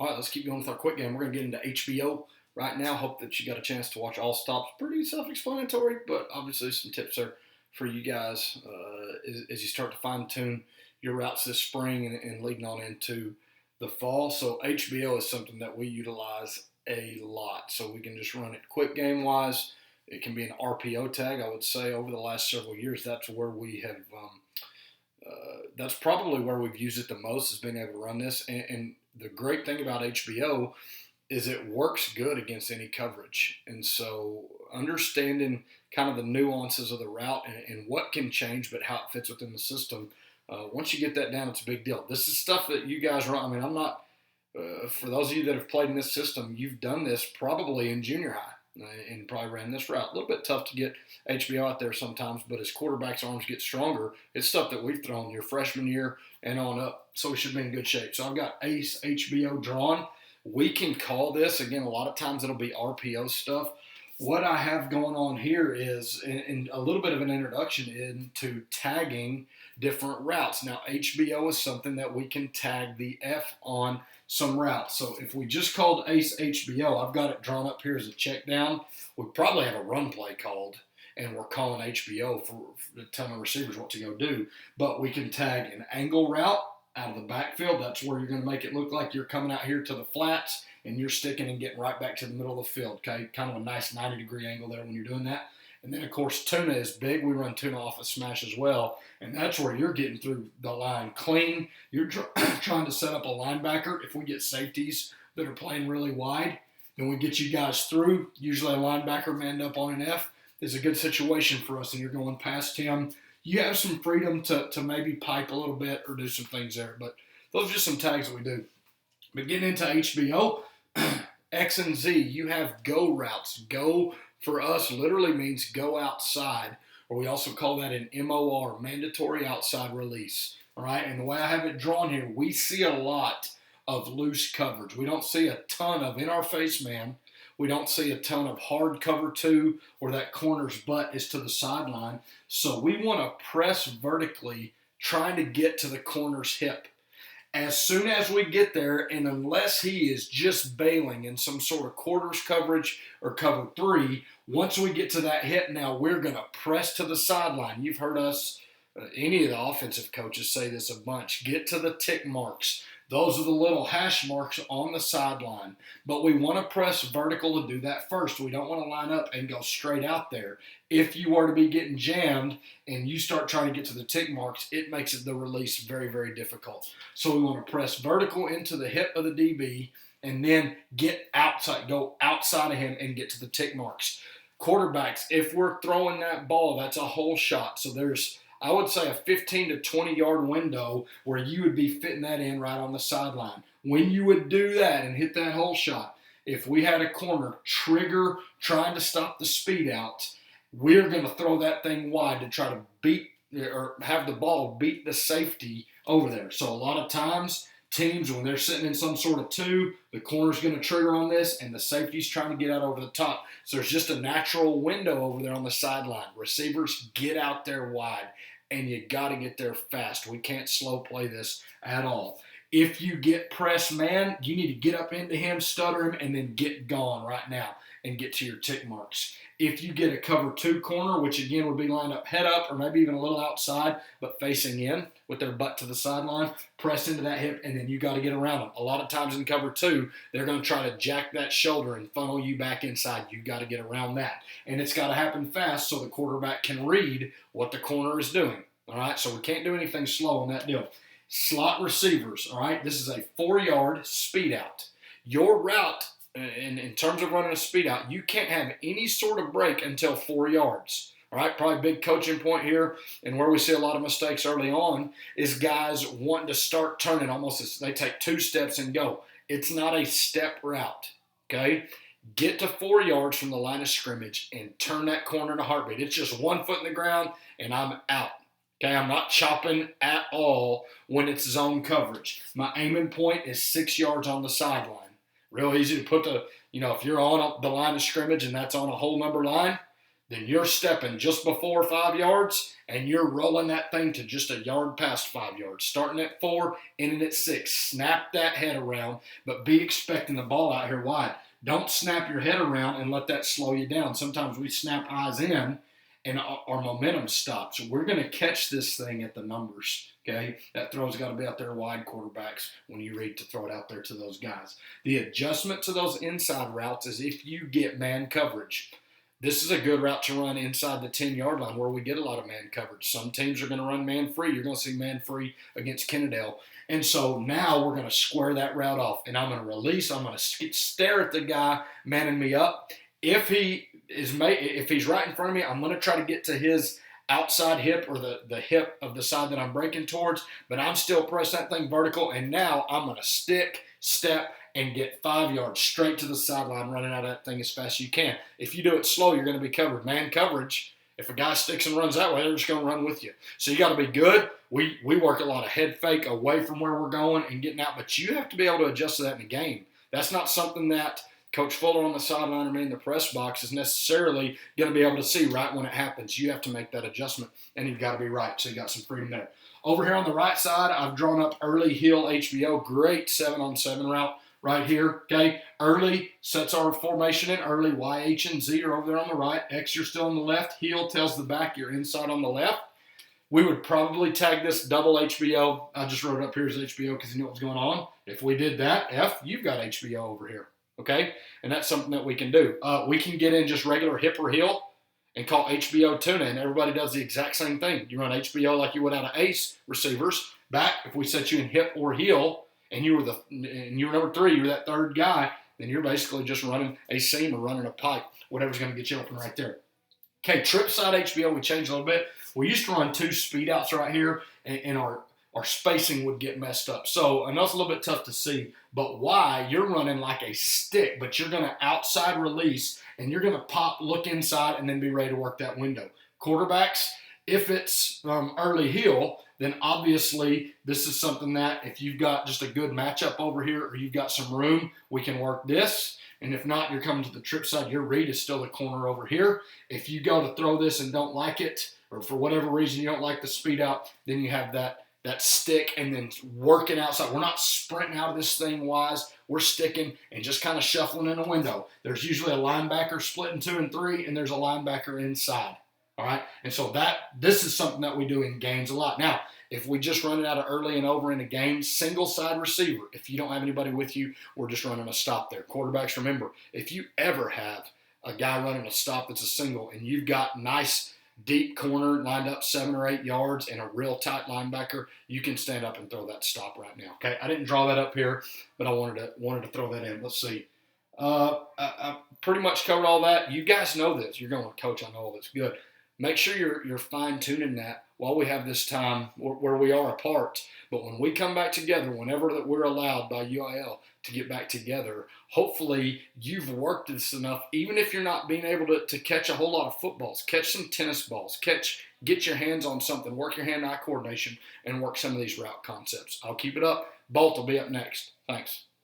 All right, let's keep going with our quick game. We're going to get into HBO right now. Hope that you got a chance to watch all stops. Pretty self-explanatory, but obviously some tips there for you guys as you start to fine-tune your routes this spring and leading on into the fall. So HBO is something that we utilize a lot. So we can just run it quick game-wise. It can be an RPO tag. I would say over the last several years, that's where we have that's probably where we've used it the most, is being able to run this. And the great thing about HBO is it works good against any coverage. And so understanding kind of the nuances of the route and what can change, but how it fits within the system, once you get that down, it's a big deal. This is stuff that you guys run. I mean, I'm not, for those of you that have played in this system, you've done this probably in junior high. And probably ran this route. A little bit tough to get HBO out there sometimes, but as quarterbacks' arms get stronger, it's stuff that we've thrown your freshman year and on up. So we should be in good shape. So I've got Ace HBO drawn. We can call this, again, a lot of times it'll be RPO stuff. What I have going on here is in a little bit of an introduction into tagging different routes. Now, HBO is something that we can tag the F on some routes. So if we just called Ace HBO, I've got it drawn up here as a check down. We probably have a run play called, and we're calling HBO for telling receivers what to go do. But we can tag an angle route out of the backfield. That's where you're going to make it look like you're coming out here to the flats and you're sticking and getting right back to the middle of the field. Okay, kind of a nice 90-degree angle there when you're doing that. And then, of course, tuna is big. We run tuna off a smash as well. And that's where you're getting through the line clean. You're trying to set up a linebacker. If we get safeties that are playing really wide, then we get you guys through. Usually a linebacker manned up on an F is a good situation for us, and you're going past him. You have some freedom to maybe pipe a little bit or do some things there. But those are just some tags that we do. But getting into HBO, X and Z, you have go routes. Go for us literally means go outside, or we also call that an MOR, mandatory outside release. All right, and the way I have it drawn here, we see a lot of loose coverage. We don't see a ton of in-our-face man. We don't see a ton of hard cover two, or that corner's butt is to the sideline. So we want to press vertically, trying to get to the corner's hip. As soon as we get there, and unless he is just bailing in some sort of quarters coverage or cover three, once we get to that hit, now we're going to press to the sideline. You've heard us, any of the offensive coaches say this a bunch. Get to the tick marks. Those are the little hash marks on the sideline. But we want to press vertical to do that first. We don't want to line up and go straight out there. If you are to be getting jammed and you start trying to get to the tick marks, it makes the release very, very difficult. So we want to press vertical into the hip of the DB and then get outside, go outside of him and get to the tick marks. Quarterbacks, if we're throwing that ball, that's a whole shot. So there's, I would say, a 15 to 20-yard window where you would be fitting that in right on the sideline. When you would do that and hit that whole shot, if we had a corner trigger trying to stop the speed out, we're going to throw that thing wide to try to beat or have the ball beat the safety over there. So a lot of times, teams, when they're sitting in some sort of two, the corner's going to trigger on this, and the safety's trying to get out over the top. So there's just a natural window over there on the sideline. Receivers, get out there wide, and you got to get there fast. We can't slow play this at all. If you get press man, you need to get up into him, stutter him, and then get gone right now and get to your tick marks. If you get a cover two corner, which again would be lined up head up or maybe even a little outside, but facing in with their butt to the sideline, press into that hip, and then you got to get around them. A lot of times in cover two, they're going to try to jack that shoulder and funnel you back inside. You got to get around that. And it's got to happen fast so the quarterback can read what the corner is doing. All right, so we can't do anything slow on that deal. Slot receivers, all right, this is a 4-yard speed out. Your route, in terms of running a speed out, you can't have any sort of break until 4 yards. All right, probably a big coaching point here, and where we see a lot of mistakes early on is guys wanting to start turning almost as they take 2 steps and go. It's not a step route, okay? Get to 4 yards from the line of scrimmage and turn that corner in a heartbeat. It's just 1 foot in the ground, and I'm out. Okay, I'm not chopping at all when it's zone coverage. My aiming point is 6 yards on the sideline. Real easy to put the, if you're on the line of scrimmage and that's on a whole number line, then you're stepping just before 5 yards and you're rolling that thing to just a yard past 5 yards. Starting at 4, ending at 6. Snap that head around, but be expecting the ball out here wide. Don't snap your head around and let that slow you down. Sometimes we snap eyes in and our momentum stops. So we're going to catch this thing at the numbers, okay? That throw's got to be out there wide, quarterbacks, when you read to throw it out there to those guys. The adjustment to those inside routes is if you get man coverage. This is a good route to run inside the 10-yard line where we get a lot of man coverage. Some teams are going to run man free. You're going to see man free against Kennedale. And so now we're going to square that route off. And I'm going to release. I'm going to stare at the guy manning me up. If he's right in front of me, I'm going to try to get to his outside hip or the hip of the side that I'm breaking towards. But I'm still pressing that thing vertical. And now I'm going to stick, step, and get 5 yards straight to the sideline, running out of that thing as fast as you can. If you do it slow, you're going to be covered. Man coverage, if a guy sticks and runs that way, they're just going to run with you. So you got to be good. We work a lot of head fake away from where we're going and getting out, but you have to be able to adjust to that in the game. That's not something that Coach Fuller on the sideline or me in the press box is necessarily going to be able to see right when it happens. You have to make that adjustment, and you've got to be right, so you got some freedom there. Over here on the right side, I've drawn up early heel HBO. Great 7-on-7 route. Right here, okay? Early sets our formation in early. Y, H, and Z are over there on the right. X, you're still on the left. Heel tells the back you're inside on the left. We would probably tag this double HBO. I just wrote it up here as HBO because you knew what was going on. If we did that, F, you've got HBO over here, okay? And that's something that we can do. We can get in just regular hip or heel and call HBO tuna, and everybody does the exact same thing. You run HBO like you would out of ace receivers. Back, if we set you in hip or heel, and you were number 3, you're that third guy, then you're basically just running a seam or running a pipe, whatever's going to get you open right there. Okay, trip side HBO, we changed a little bit. We used to run 2 speed outs right here, and our spacing would get messed up. So I know it's a little bit tough to see, but why? You're running like a stick, but you're going to outside release, and you're going to pop, look inside, and then be ready to work that window. Quarterbacks, if it's early heel, then obviously this is something that if you've got just a good matchup over here or you've got some room, we can work this. And if not, you're coming to the trip side. Your read is still the corner over here. If you go to throw this and don't like it, or for whatever reason you don't like the speed out, then you have that stick and then working outside. We're not sprinting out of this thing wise. We're sticking and just kind of shuffling in a window. There's usually a linebacker splitting 2 and 3, and there's a linebacker inside. All right, and so this is something that we do in games a lot. Now, if we just run it out of early and over in a game, single side receiver, if you don't have anybody with you, we're just running a stop there. Quarterbacks, remember, if you ever have a guy running a stop that's a single and you've got nice deep corner lined up 7 or 8 yards and a real tight linebacker, you can stand up and throw that stop right now. Okay, I didn't draw that up here, but I wanted to throw that in. Let's see. I pretty much covered all that. You guys know this. You're going, Coach, I know all this. Good. Make sure you're fine-tuning that while we have this time where we are apart. But when we come back together, whenever that we're allowed by UIL to get back together, hopefully you've worked this enough, even if you're not being able to catch a whole lot of footballs, catch some tennis balls, get your hands on something, work your hand-eye coordination, and work some of these route concepts. I'll keep it up. Bolt will be up next. Thanks.